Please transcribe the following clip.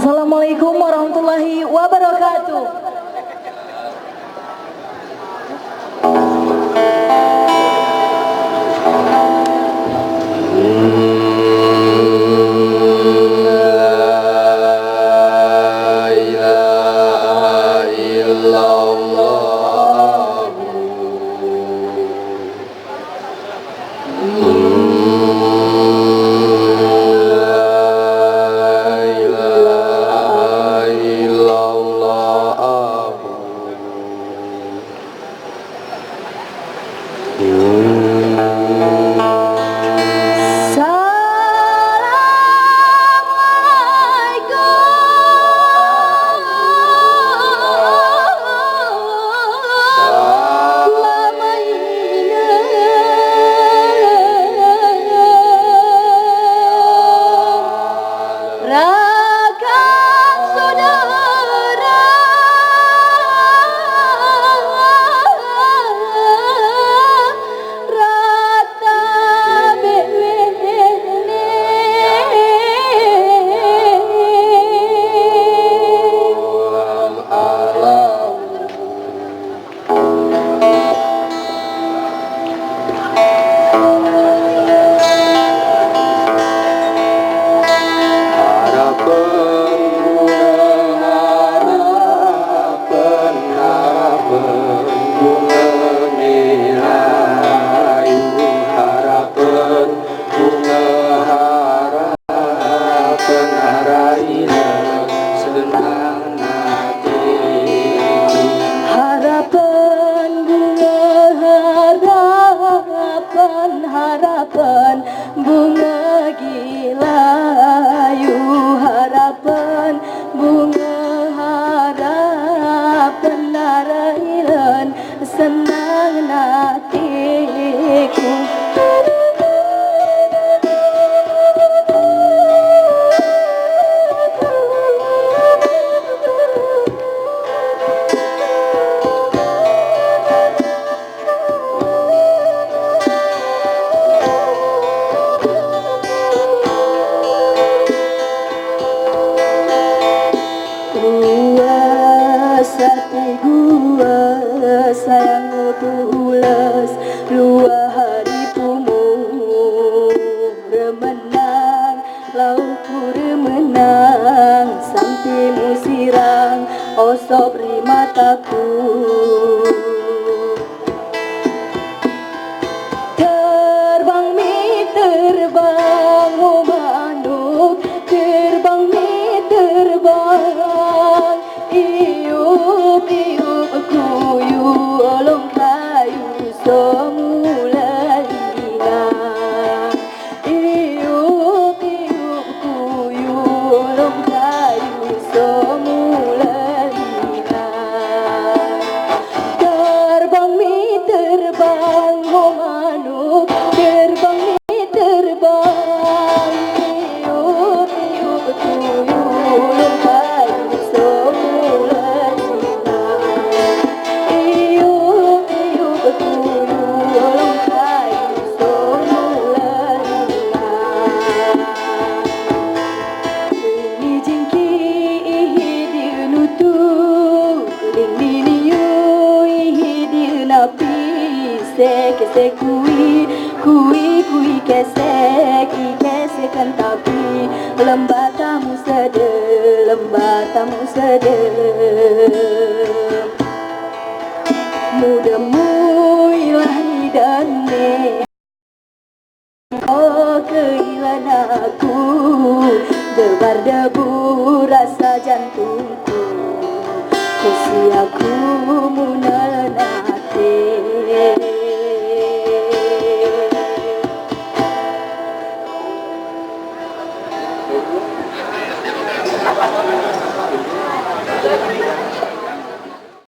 Assalamualaikum warahmatullahi wabarakatuh. Harapan bunga gilayu, harapan bunga harapan narailan senang hatiku. Sayang pulas luah haripumu remenang lauku remenang sampai musirang osop ri mataku. Terbang mi terbang oh manuk, terbang mi terbang iup iup kuyu olong kayu semula lina, iup iup kuyu olong kayu semula lina. Terbang mi terbang oh manuk, terbang mi terbang iup iup kuyu olong kayu semula lina. Kesek kui kesek kesekan tapi lembatamu sedem mudamu ilahi dan oh kehilangan aku debar debu rasa jantungku kusiaku munal